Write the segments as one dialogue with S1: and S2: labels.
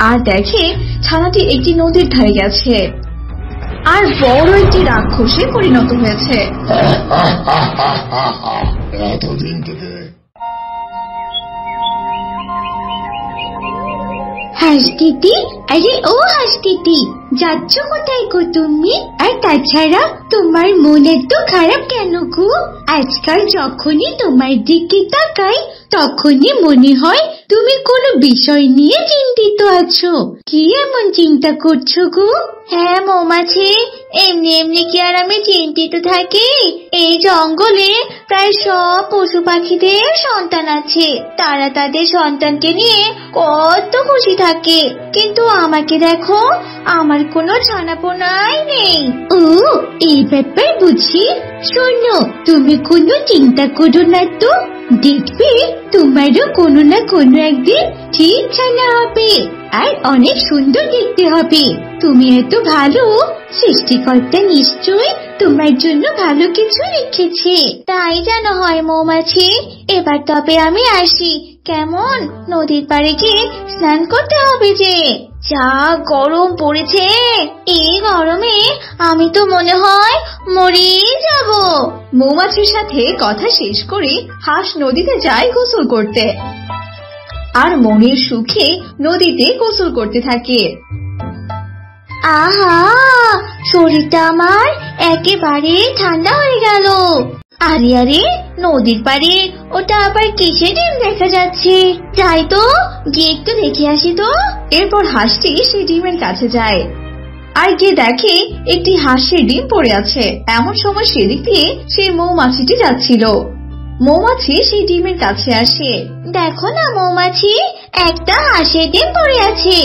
S1: আর দেখে ছানাটি একটি নদীর ধারে গেছে আর বড় একটি রাক্ষসে পরিণত হয়েছে।
S2: এতদিন থেকে
S3: হাসতিতি, আরে ও হাসতিতি, যাচ্ছ কোথায় গো তুমি? আর তাছাড়া তোমার মন এত খারাপ কেন গো? আজকাল যখনই তোমার দিকে তাকাই তখনই মনে হয় তুমি কোনো বিষয় নিয়ে চিন্তিত আছো। কি এমন চিন্তা করছো গো? হ্যাঁ মৌমাছি, এমনি এমনি কি আর আমি চিন্তিত থাকি? এই জঙ্গলে প্রায় সব পশু পাখিদের সন্তান আছে, তারা তাদের সন্তানকে নিয়ে কত খুশি থাকে, কিন্তু আমাকে দেখো, আমার কোনো ছানাপোনাই নেই। ও, এই ব্যাপার বুঝি। শোনো, তুমি কোনো চিন্তা করো না তো, দেখবে তোমারও কোনো না কোনো একদিন ঠিক ছানা হবে, আর অনেক সুন্দর দেখতে হবে। তুমি এত ভালো, সৃষ্টিকর্তা নিশ্চয়ই তোমার জন্য ভালো কিছু রেখেছে। তাই যেন হয় মৌমাছি। এবার তবে আমি আসি, কেমন? নদীর পাড়ে গিয়ে স্নান করতে হবে যে। যা গরম পড়েছে, এই গরমে আমি তো মনে হয় মরেই যাব।
S1: মৌমাছির সাথে কথা শেষ করে হাঁস নদীতে যায় গোসল করতে, আর মনের সুখে নদীতে গোসল করতে থাকে।
S3: আহা, শরীরটা আমার একেবারে ঠান্ডা হয়ে গেল। আরে আরে, নদীর পাড়ে ওটা আবার কিসের ডিম দেখা যাচ্ছে? যাই তো, গিয়ে একটু দেখে আসি তো।
S1: এরপর হাঁসটি সেই ডিমের কাছে যায় আর গিয়ে দেখে একটি হাঁসের ডিম পড়ে আছে। এমন সময় সেদিক দিয়ে সেই মৌমাছিটি যাচ্ছিল। মৌমাছি সেই ডিমের কাছে আসে।
S3: দেখো না মৌমাছি, একটা হাঁসের ডিম পড়ে আছে,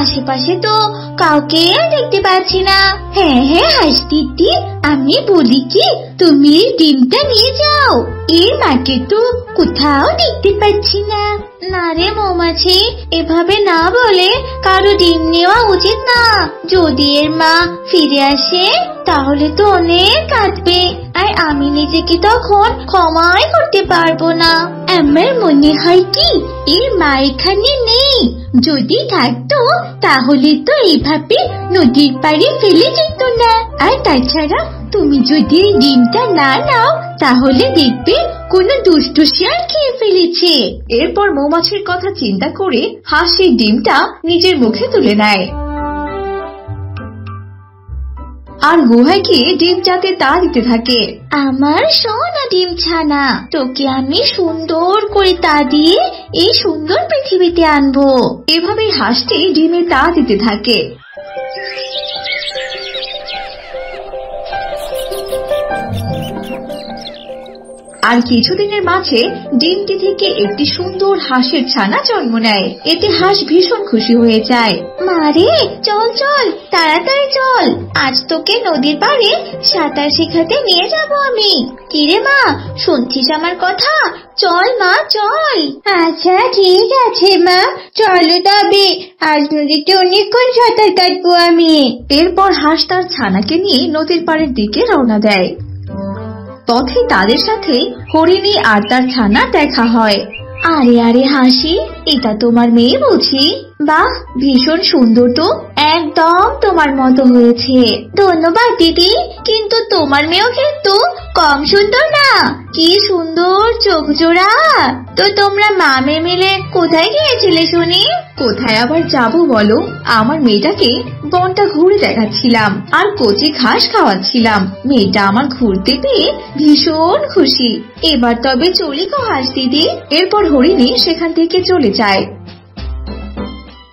S3: আশেপাশে তো কাউকে দেখতে পাচ্ছি না। হ্যাঁ হ্যাঁ হাঁসটিটি, আমি বলি কি, তুমি এই ডিমটা নিয়ে যাও, এর মাকে তো কোথাও দেখতে পাচ্ছি না। না রে মৌমাছি, এভাবে না বলে কারো ডিম নেওয়া উচিত না। যদি এর মা ফিরে আসে তাহলে তো অনেক কাঁদবে, আর আমি নিজেকে তখন ক্ষমাই করতে পারবো না। আমার মনে হয় কি এর মা এখানে নেই, যদি থাকতো তাহলে তো এইভাবে নদীর পাড়ে ফেলে যেত না। আর তাছাড়া তুমি যদি এই ডিমটা না নাও তাহলে দেখবে কোনো দুষ্ট শিয়াল খেয়ে ফেলেছে।
S1: এরপর মৌমাছির কথা চিন্তা করে হাঁস সেই ডিমটা নিজের মুখে তুলে নেয় আর গুহায় গিয়ে ডিম জাতে তা দিতে থাকে।
S3: আমার সোনা ডিম ছানা, তোকে আমি সুন্দর করে তা দিয়ে এই সুন্দর পৃথিবীতে আনবো।
S1: এভাবে হাঁসটি ডিমে তা দিতে থাকে। আর কিছুদিনের মাঝে ডিমটি থেকে একটি সুন্দর হাঁসের ছানা জন্ম নেয়। এতে হাঁস ভীষণ খুশি হয়ে যায়।
S3: মারে, চল চল, তাড়াতাড়ি চল, আজ তোকে নদীর পাড়ে সাঁতার শেখাতে নিয়ে যাব আমি। কিরে মা, শুনছিস আমার কথা? চল মা চল। আচ্ছা ঠিক আছে মা, চলো তবে, আজ নদীতে অনেকক্ষণ সাঁতার কাটবো আমি।
S1: এরপর হাঁস তার ছানাকে নিয়ে নদীর পাড়ের দিকে রওনা দেয়। পথে তাদের সাথে হরিণী আর তার ছানা দেখা হয়।
S3: আরে আরে হাসি, এটা তোমার মেয়ে বুঝি? বাহ, ভীষণ সুন্দর তো, একদম তোমার মতো হয়েছে। ধন্যবাদ দিদি, কিন্তু তোমার মেয়েও কিন্তু কম সুন্দর না। কি সুন্দর চোখ জোড়া। তো তোমরা মামে মিলে কোথায় গিয়েছিলে শুনি?
S1: কোথায় আবার যাবো বলো, আমার মেয়েটাকে বনটা ঘুরে দেখাচ্ছিলাম আর কচি ঘাস খাওয়াচ্ছিলাম। মেয়েটা আমার ঘুরতে পেয়ে ভীষণ খুশি। এবার তবে চলি গো হাঁস দিদি। এরপর হরিণী সেখান থেকে চলে যায়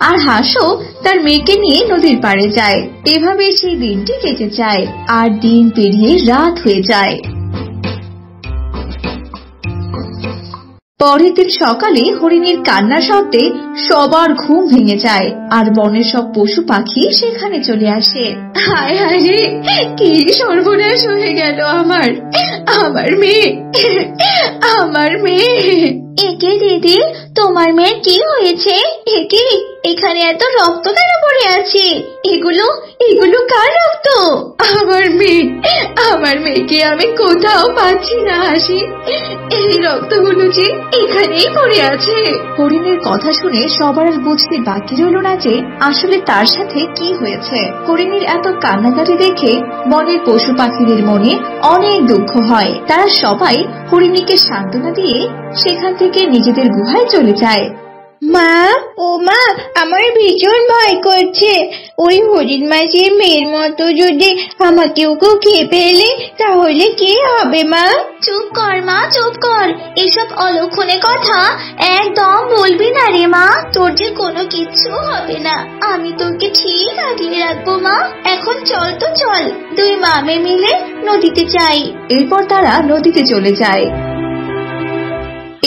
S1: আর হাঁসও তার মেয়েকে নিয়ে নদীর পাড়ে যায়। এভাবে সেই দিনটি কেটে যায় আর দিন পেরিয়ে রাত হয়ে যায়। পরের দিন সকালে হরিণীর কান্নার শব্দে সবার ঘুম ভেঙে যায় আর বনের সব পশু পাখি সেখানে চলে আসে। হায় হায় রে, কি সর্বনাশ হয়ে গেল আমার মেয়ে, আমার মেয়ে। একে দিদি, তোমার মেয়ের কি হয়েছে? একে এখানে এত রক্ত কেন পড়ে আছে? এগুলো এগুলো কার রক্ত? আমার মেয়েকে আমি কোথাও পাচ্ছি না হাসি। এই রক্তগুলো যে এখানেই পড়ে আছে। হরিণের কথা শুনে সবার আর বুঝতে বাকি রইল না যে আসলে তার সাথে কি হয়েছে। হরিণের এত কান্নাকাটি দেখে বনের পশু পাখিদের মনে অনেক দুঃখ হয়। তারা সবাই হরিণীকে সান্ত্বনা দিয়ে সেখান থেকে নিজেদের গুহায় চলে যায়।
S3: মা, ও মা, আমার ভীষণ ভয় করছে। ওই হরিণ মাসির মেয়ের মতো যদি আমাকেও কেউ খেয়ে ফেলে তাহলে কি হবে মা?
S1: চুপ কর মা, চুপ কর। এসব অলক্ষণে কথা একদম বলবি না রে মা। তোর যে কোনো কিচ্ছু হবে না, আমি তোকে ঠিক আগলে রাখবো মা। এখন চল তো চল, দুই মামে মিলে নদীতে যাই। এরপর তারা নদীতে চলে যায়।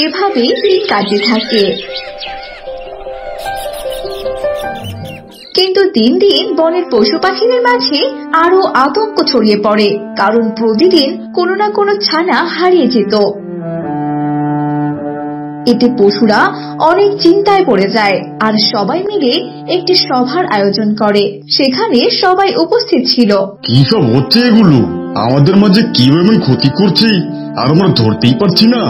S1: এভাবেই দিন কাটতে থাকে। কিন্তু দিন দিন বনের পশু পাখিদের মাঝে আরো আতঙ্ক ছড়িয়ে পড়ে, কারণ প্রতিদিন কোনো না কোনো ছানা হারিয়ে যেত। এতে পশুরা অনেক চিন্তায় পড়ে যায় আর সবাই মিলে একটি সভার আয়োজন করে। সেখানে সবাই উপস্থিত ছিল।
S2: কি সব হচ্ছে এগুলো? আমাদের মাঝে কিভাবে ক্ষতি করছে আর আমরা ধরতেই পারছি না।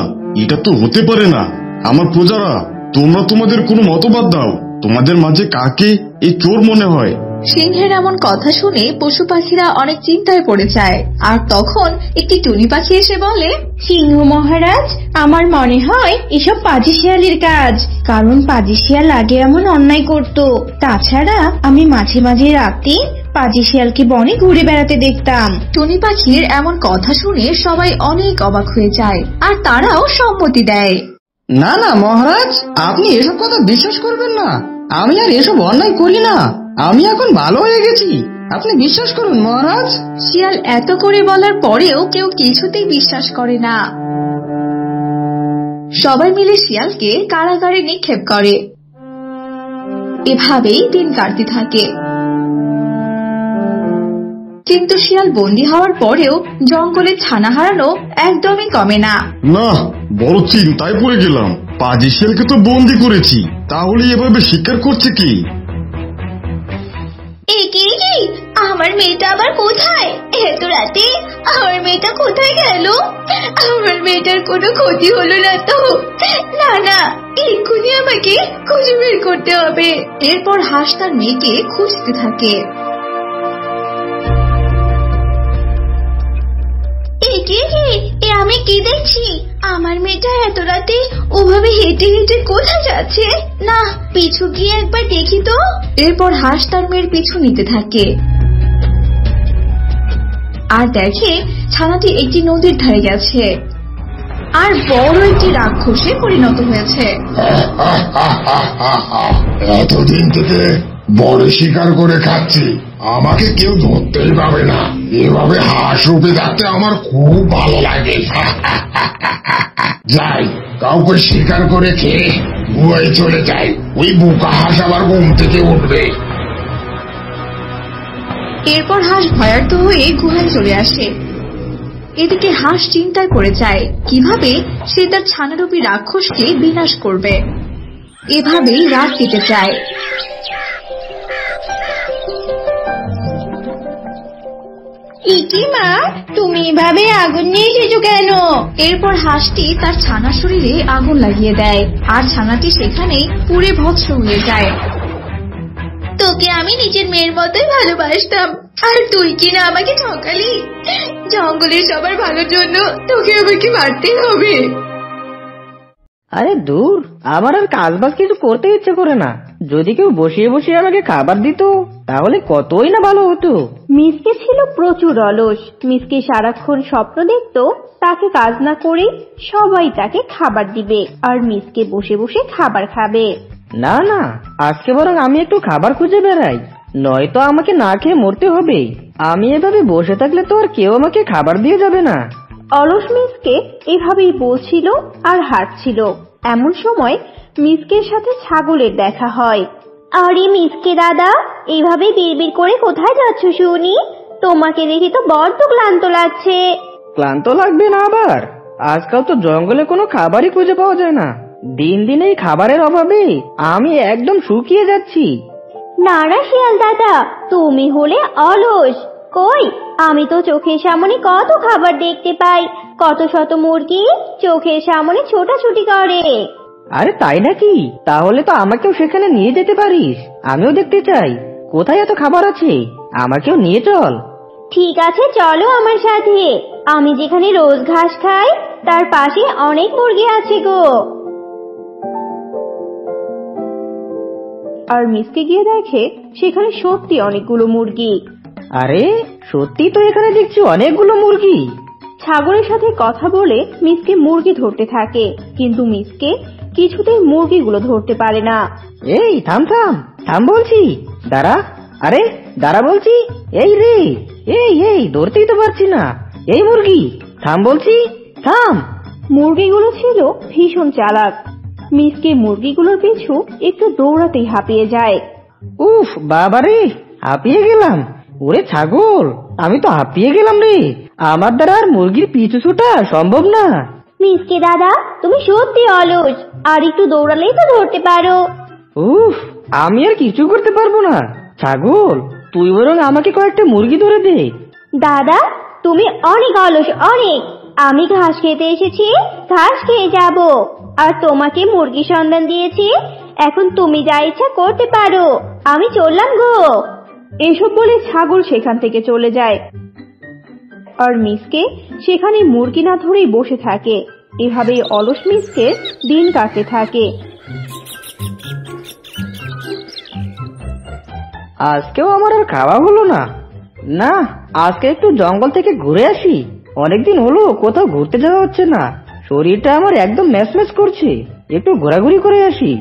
S2: এটা তো হতে পারে না। আমার প্রজারা, তোমরা তোমাদের কোনো মতবাদ দাও। তোমাদের মাঝে কাকে এই চোর মনে হয়?
S1: সিংহের এমন কথা শুনে পশু পাখিরা অনেক চিন্তায় পড়ে যায়। আর তখন একটি টুনি পাখি এসে বলে,
S3: সিংহ মহারাজ, আমার মনে হয় এসব পাজি শিয়ালের কাজ। কারণ পাজি শিয়াল আগে এমন অন্যায় করত। তাছাড়া আমি মাঝে মাঝে রাতে পাজি শিয়ালকে বনে ঘুরে বেড়াতে দেখতাম।
S1: টুনি পাখির এমন কথা শুনে সবাই অনেক অবাক হয়ে যায় আর তারাও সম্মতি দেয়।
S4: না না মহারাজ, আপনি এসব কথা বিশ্বাস করবেন না। আমি আর এসব অন্যায় করি না। আমি এখন ভালো হয়ে গেছি, আপনি বিশ্বাস করুন মহারাজ।
S1: শিয়াল এত করে বলার পরেও কেউ কিছুতেই বিশ্বাস করে না। সবাই মিলে শিয়ালকে কারাগারে নিক্ষেপ করে। এভাবেই দিন কাটতে থাকে। কিন্তু শিয়াল বন্দী হওয়ার পরেও জঙ্গলে ছানা হারানো একদমই কমে না।
S2: না, বড় চিন্তায় পড়ে গেলাম। পাজি শিয়ালকে তো বন্দি করেছি, তাহলে এভাবে শিকার করছে কি?
S1: একে কি, আমার মেয়েটা আবার কোথায়? এত রাতে আমার মেয়েটা কোথায় গেল? আমার মেয়েটার কোনো ক্ষতি হলো না তো? না না, এক্ষুনি আমাকে খুঁজে বের করতে হবে। এরপর হাঁস তার মেয়েকে খুঁজতে থাকে। আমি কি দেখছি? আমার মেয়েটা এত রাতে ওভাবে হেঁটে হেঁটে কোথায় যাচ্ছে? না, পিছু গিয়ে একবার দেখি তো। এরপর হাঁস তার মেয়ের পিছু নিতে থাকে আর দেখে ছানাটি একটি নদীর ধারে গেছে আর বড় একটি রাক্ষসে পরিণত হয়েছে।
S2: এতদিন থেকে বড় শিকার করে খাচ্ছি, আমাকে কেউ ধরতেই পাবে না। এভাবে হাঁস রূপে থাকতে আমার খুব ভালো লাগে। যাই, কাউকে শিকার করে খেয়ে গুহায় চলে যাই। ওই বোকা হাঁস আবার ঘুম থেকে উঠবে।
S1: এরপর হাঁস ভয়ার্ত হয়ে গুহায় চলে আসে। এদিকে হাঁস চিন্তায় পড়ে যায় কিভাবে সে তার ছানারূপী রাক্ষসকে বিনাশ করবে। এভাবেই রাত কেটে যায়।
S3: ইকি মা, তুমি এভাবে আগুন নিয়ে এসেছো কেন?
S1: এরপর হাঁসটি তার ছানার শরীরে আগুন লাগিয়ে দেয় আর ছানাটি সেখানেই পুড়ে ভস্ম হয়ে যায়। তোকে আমি নিজের মেয়ের মতোই ভালোবাসতাম, আর তুই কিনা আমাকে ঠকালি। জঙ্গলের সবার ভালোর জন্য তোকে আমাকে মারতেই হবে।
S4: আরে দূর, আমার আর কাজবাজ কিছু করতে ইচ্ছে করে না। যদি কেউ বসিয়ে বসিয়ে আমাকে খাবার দিত তাহলে কতই না ভালো হতো।
S5: মিসকে ছিল প্রচুর অলস। মিসকে সারাক্ষণ স্বপ্ন দেখতো তাকে কাজ না করে সবাই তাকে খাবার দিবে আর মিসকে বসে বসে খাবার খাবে।
S4: না না, আজকে বরং আমি একটু খাবার খুঁজে বেড়াই, নয়তো আমাকে না খেয়ে মরতে হবে। আমি এভাবে বসে থাকলে তো আর কেউ আমাকে খাবার দিয়ে যাবে না।
S5: অলস মিসকে এভাবেই বলছিল আর হাঁটছিল। এমন সময় মিসকের সাথে ছাগলের দেখা হয়। আরে মিসকে দাদা, এইভাবে বিড়বিড় করে কোথায় যাচ্ছ শুনি? তোমাকে দেখে তো বড্ড ক্লান্ত লাগছে।
S4: ক্লান্ত লাগবে না আবার? আজকাল তো জঙ্গলে কোনো খাবারই খুঁজে পাওয়া যায় না। দিন দিন এই খাবারের অভাবে আমি একদম শুকিয়ে যাচ্ছি।
S5: নারা শিয়াল দাদা, তুমি হলে অলস। কই, আমি তো চোখের সামনে কত খাবার দেখতে পাই, কত শত মুরগি চোখের সামনে ছোটাছুটি করে।
S4: আরে তাই নাকি? তাহলে তো আমাকেও সেখানে নিয়ে যেতে পারিস, আমিও দেখতে চাই কোথায় এত খাবার আছে, আমাকেও নিয়ে চল।
S5: ঠিক আছে, চলো আমার সাথে। আমি যেখানে রোজ ঘাস খাই তার পাশে অনেক মুরগি আছে গো। আর মিসকে গিয়ে দেখে সেখানে সত্যি অনেকগুলো মুরগি।
S4: আরে সত্যি তো এখানে দেখছি অনেকগুলো মুরগি।
S5: ছাগলের সাথে কথা বলে মিসকে মুরগি ধরতে থাকে, কিন্তু মিসকে কিছুতেই মুরগিগুলো ধরতে পারে না।
S4: এই থাম থাম থাম বলছি, দাঁড়া। আরে দাঁড়া বলছি। এই রে, এই ধরতেই তো পারছি না। এই মুরগি থাম বলছি, থাম।
S5: মুরগিগুলো ছিল ভীষণ চালাক। মিসকে মুরগিগুলোর পিছু একটু দৌড়াতেই হাঁপিয়ে যায়।
S4: উফ বাবারে, হাঁপিয়ে গেলাম। ওরে ছাগল, আমি তো হাঁপিয়ে গেলাম রে। আমার দ্বারা আর মুরগির পিছু ছোটা সম্ভব না।
S5: মিসকে দাদা, তুমি সত্যি অলস, আর একটু দৌড়ালেই তো ধরতে পারো।
S4: উফ, আমি আর কিছু করতে পারবো না। ছাগল, তুই বরং আমাকে কয়েকটা মুরগি ধরে দে।
S5: দাদা, তুমি অনেক অলস, অনেক। আমি ঘাস খেতে এসেছি, ঘাস খেয়ে যাব, আর তোমাকে মুরগি সন্ধান দিয়েছি। এখন তুমি যা ইচ্ছা করতে পারো, আমি চললাম গো। এসব বলে ছাগল সেখান থেকে চলে যায়। আর মিসকে সেখানে মুরগি না ধরেই বসে থাকে। এভাবেই অলস মিসকে দিন কাটতে থাকে।
S4: আজকেও আমার আর খাওয়া হলো না। না, আজকে একটু জঙ্গল থেকে ঘুরে আসি। অনেকদিন হলো কোথাও ঘুরতে যাওয়া হচ্ছে না, শরীরটা আমার একদম ম্যাচম্যাচ করছে। একটু ঘোরাঘুরি করে আসি।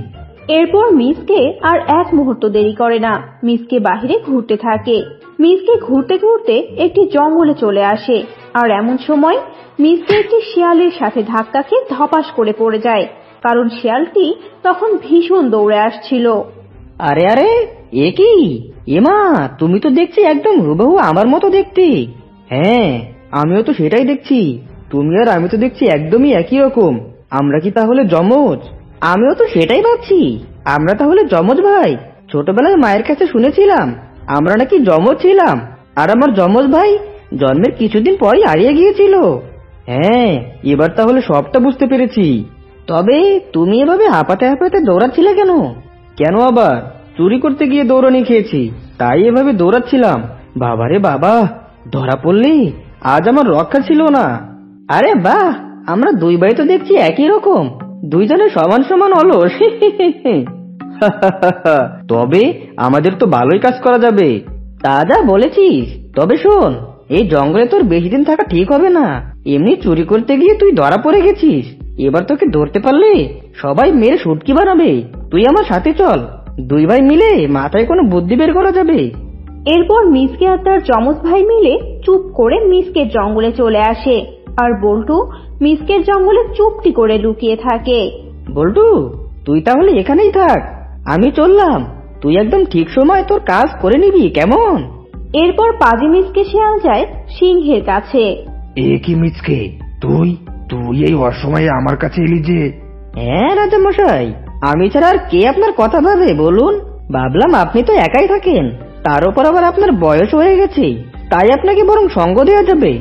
S5: এরপর মিসকে আর এক মুহূর্ত দেরি করে না, মিসকে বাহিরে ঘুরতে থাকে। মিসকে ঘুরতে ঘুরতে একটি জঙ্গলে চলে আসে। আর এমন সময় মিসকে একটি শিয়ালের সাথে ধাক্কা খেয়ে ধপাস করে পড়ে যায়, কারণ শিয়ালটি তখন ভীষণ দৌড়ে আসছিল।
S4: আরে আরে, এ কি? এমা, তুমি তো দেখছি একদম হুবহু আমার মতো দেখতে। হ্যাঁ, আমিও তো সেটাই দেখছি। তুমি আর আমি তো দেখছি একদমই একই রকম। আমরা কি তাহলে যমজ? আমিও তো সেটাই ভাবছি, আমরা তাহলে যমজ ভাই। ছোটবেলায় মায়ের কাছে শুনেছিলাম আমরা নাকি যমজ ছিলাম, আর আমার যমজ ভাই জন্মের কিছুদিন পরই হারিয়ে গিয়েছিল। হ্যাঁ, এবার তাহলে সবটা বুঝতে পেরেছি। তবে তুমি এভাবে হাঁপাতে হাঁপাতে দৌড়াচ্ছিলে কেন? কেন আবার? চুরি করতে গিয়ে দৌড়ানি খেয়েছি, তাই এভাবে দৌড়াচ্ছিলাম। বাবারে বাবা, ধরা পড়লি, আজ আমার রক্ষা ছিল না। আরে বাহ, আমরা দুই ভাই তো দেখছি একই রকম, দুইজনে সমান সমান অলস। তবে আমাদের তো ভালোই কাজ করা যাবে। তা যা বলেছিস। তবে শোন, এই জঙ্গলে তোর বেশি দিন থাকা ঠিক হবে না। এমনি চুরি করতে গিয়ে তুই ধরা পড়ে গেছিস, এবার তোকে ধরতে পারলে সবাই মেরে শুটকি বানাবে। তুই আমার সাথে চল, দুই ভাই মিলে মাথায় কোনো বুদ্ধি বের করা যাবে।
S5: এরপর মিসকে আর তার যমজ ভাই মিলে চুপ করে মিসকের জঙ্গলে চলে আসে। আর বল্টু মিসকের জঙ্গলে চুপটি করে লুকিয়ে থাকে।
S4: বল্টু, তুই তাহলে এখানেই থাক, আমি চললাম। তুই একদম ঠিক সময় তোর কাজ করে নিবি, কেমন?
S5: এরপর পাজি মিসকে শিয়াল যায় সিংহের কাছে।
S6: এ কি মিচকে, তুই তুই এই অসময়ে আমার কাছে এলি যে?
S4: হ্যাঁ রাজা মশাই, আমি ছাড়া আর কে আপনার কথা ভাবে বলুন? ভাবলাম আপনি তো একাই থাকেন, তার উপর আবার আপনার বয়স হয়ে গেছে, তাই আপনাকে বরং সঙ্গ দেওয়া যাবে।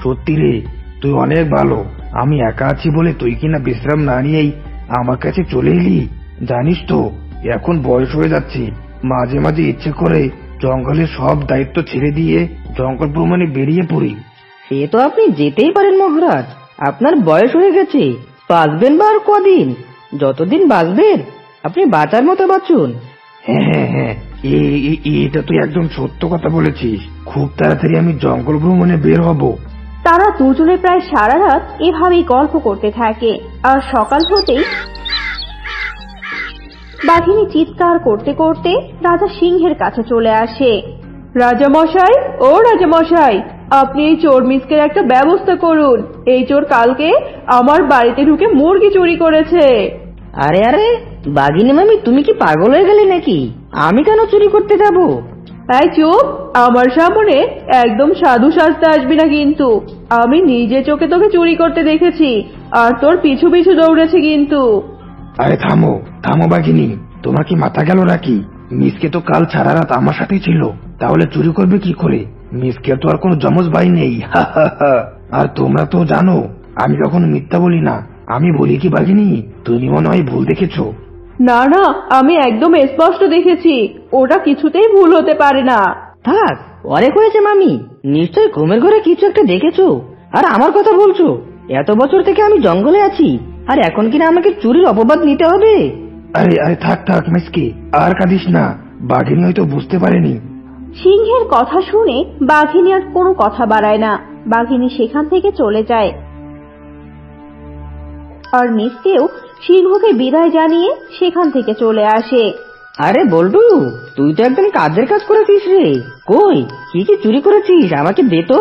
S6: সত্যি রে, তুই অনেক ভালো। আমি একা আছি বলে তুই কিনা বিশ্রাম না নিয়েই আমার কাছে চলে এলি। জানিস তো, এখন বয়স হয়ে যাচ্ছে, মাঝে মাঝে ইচ্ছে করে জঙ্গলের সব দায়িত্ব ছেড়ে দিয়ে জঙ্গল ভ্রমণে বেরিয়ে পড়ি।
S4: সে তো আপনি যেতেই পারেন মহারাজ, আপনার বয়স হয়ে গেছে, বাঁচবেন বা আর কদিন? যতদিন বাঁচবেন আপনি বাঁচার মতো বাঁচুন।
S6: হ্যাঁ হ্যাঁ হ্যাঁ, এটা তুই একদম সত্য কথা বলেছিস। খুব তাড়াতাড়ি আমি জঙ্গল ভ্রমণে বের হব।
S5: তারা দুজনে প্রায় সারা রাত এভাবেই গল্প করতে থাকে। আর সকাল হতেই বাঘিনী চিৎকার করতে করতে রাজা সিংহের কাছে চলে আসে। রাজা মশাই, ও রাজা মশাই, আপনি এই চোর মিসকের একটা ব্যবস্থা করুন। এই চোর কালকে আমার বাড়িতে ঢুকে মুরগি চুরি করেছে।
S4: আরে আরে বাঘিনী মামি, তুমি কি পাগল হয়ে গেলে নাকি? আমি কেন চুরি করতে যাব?
S7: এই চুপ, আমার সামনে একদম সাধু সাজতে আসবি না কিন্তু। আমি নিজে চোখে তোকে চুরি করতে দেখেছি, আর তোর পিছু পিছু দৌড়েছি কিন্তু।
S6: আরে থামো থামো বাঘিনী, তোমার কি মাথা গেল নাকি? মিসকে তো কাল সারা রাত আমার সাথেই ছিল, তাহলে চুরি করবে কি করে? মিসকে তো আর কোনো যমজ ভাই নেই। আর তোমরা তো জানো আমি কখনো মিথ্যা বলি না। আমি বলি কি বাঘিনী, তুমি মনে হয় ভুল দেখেছো।
S7: না না, আমি একদম স্পষ্ট দেখেছি, ওটা কিছুতেই ভুল হতে পারে না।
S4: থাক, অনেক হয়েছে মামি। নিশ্চয় ঘুমের ঘরে কিছু একটা দেখেছো আর আমার কথা বলছো। এত বছর থেকে আমি জঙ্গলে আছি, আর এখন কিনা আমাকে চুরির অপবাদ নিতে হবে?
S6: আরে আরে থাক থাক মিসকে, আর কাঁদিস না। বাঘিনী হয়তো বুঝতে পারেনি।
S5: সিংহের কথা শুনে বাঘিনী আর কোনো কথা বাড়ায় না। বাঘিনী সেখান থেকে চলে যায়, আর মিসকেও সিংহকে বিদায় জানিয়ে সেখান থেকে চলে আসে।
S4: আরে বল্টু, তুই তো একদম কাজের কাজ করেছিস রে। কই, কি কি চুরি করেছিস আমাকে দে তো।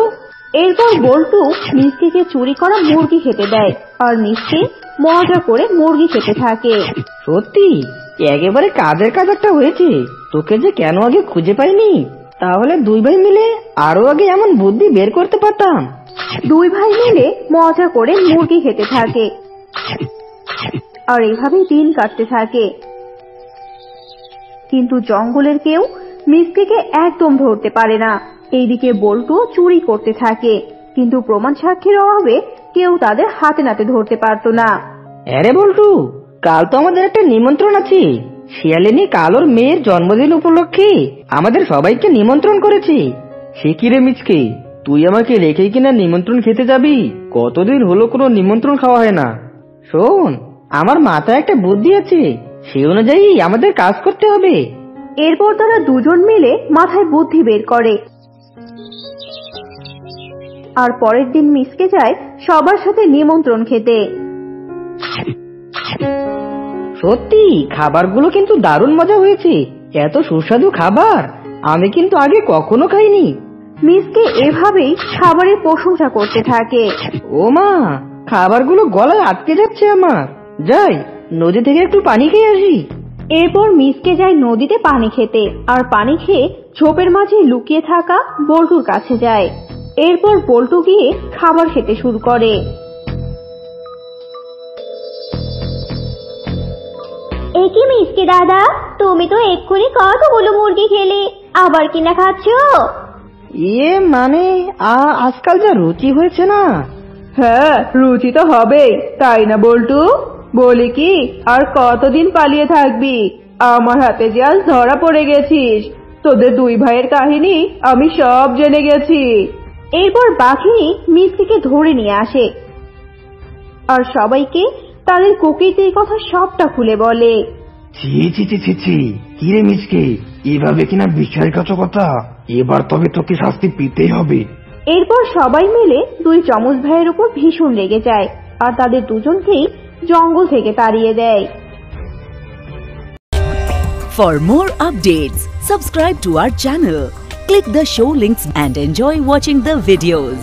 S5: এরপর বল্টু মিসকে চুরি করা মুরগি খেতে দেয়, আর মিসকে মজা করে মুরগি খেতে থাকে।
S4: সত্যি একেবারে কাজের কাজ একটা হয়েছে। তোকে যে কেন আগে খুঁজে পাইনি, তাহলে দুই ভাই মিলে আরো আগে এমন বুদ্ধি বের করতে পারতাম।
S5: দুই ভাই মিলে মজা করে মুরগি খেতে থাকে, আর এভাবেই দিন কাটতে থাকে। কিন্তু জঙ্গলের কেউ মিসকেকে একদম ধরতে পারে না। এইদিকে বল্টু চুরি করতে থাকে, কিন্তু প্রমাণ সাক্ষীর অভাবে কেউ তাদের হাতে নাতে ধরতে পারতো না।
S4: আরে বল্টু, কাল তো আমাদের একটা নিমন্ত্রণ আছে। শিয়ালিনী কাল ওর মেয়ের জন্মদিন উপলক্ষে আমাদের সবাইকে নিমন্ত্রণ করেছে। সে কি রে মিচকে, তুই আমাকে রেখেই কিনা নিমন্ত্রণ খেতে যাবি? কতদিন হলো কোনো নিমন্ত্রণ খাওয়া হয় না। শোন, আমার মাথায় একটা বুদ্ধি আছে, সেই অনুযায়ী আমাদের কাজ করতে হবে।
S5: এরপর তারা দুজন মিলে মাথায় বুদ্ধি বের করে, আর পরের দিন মিসকে যায় সবার সাথে নিমন্ত্রণ খেতে।
S4: সত্যি খাবারগুলো কিন্তু দারুণ মজা হয়েছে। এত সুস্বাদু খাবার আমি কিন্তু আগে কখনো খাইনি।
S5: মিসকে এভাবেই খাবারের প্রশংসা করতে থাকে।
S4: ও মা, খাবারগুলো গলায় আটকে যাচ্ছে আমার। যাই নদী থেকে একটু পানি খেয়ে আসি।
S5: এরপর মিসকে যায় নদীতে পানি খেতে, আর পানি খেয়ে ঝোপের মাঝে লুকিয়ে থাকা বল্টুর কাছে যায়। এরপর বল্টু গিয়ে খাবার খেতে শুরু করে। একি মিসকে দাদা, তুমি তো এক্ষুনি কতগুলো মুরগি খেলে, আবার কিনা খাচ্ছো?
S4: ইয়ে মানে আজকাল যা রুচি হয়েছে না।
S7: হ্যাঁ, রুচি তো হবেই, তাই না বল্টু? বলি কি, আর কতদিন পালিয়ে থাকবি? আমার হাতে যে আজ ধরা পড়ে গেছিস। তোদের দুই ভাইয়ের কাহিনী আমি সব জেনে গেছি।
S5: এরপর বাঘিনী মিসকে ধরে নিয়ে আসে, আর সবাইকে তাদের কুকিরদের কথা সবটা খুলে বলে।
S6: ছি ছি ছি ছি ছি, কি রে মিসকে, এভাবে কিনা বিশ্বাসঘাতকতা? এবার তবে তোকে শাস্তি পেতেই হবে।
S5: এরপর সবাই মিলে দুই যমজ ভাইয়ের উপর ভীষণ রেগে যায়, আর তাদের দুজনকেই জঙ্গল থেকে তাড়িয়ে দেয়।
S8: For more updates, subscribe to our channel, click the show links and enjoy watching the videos.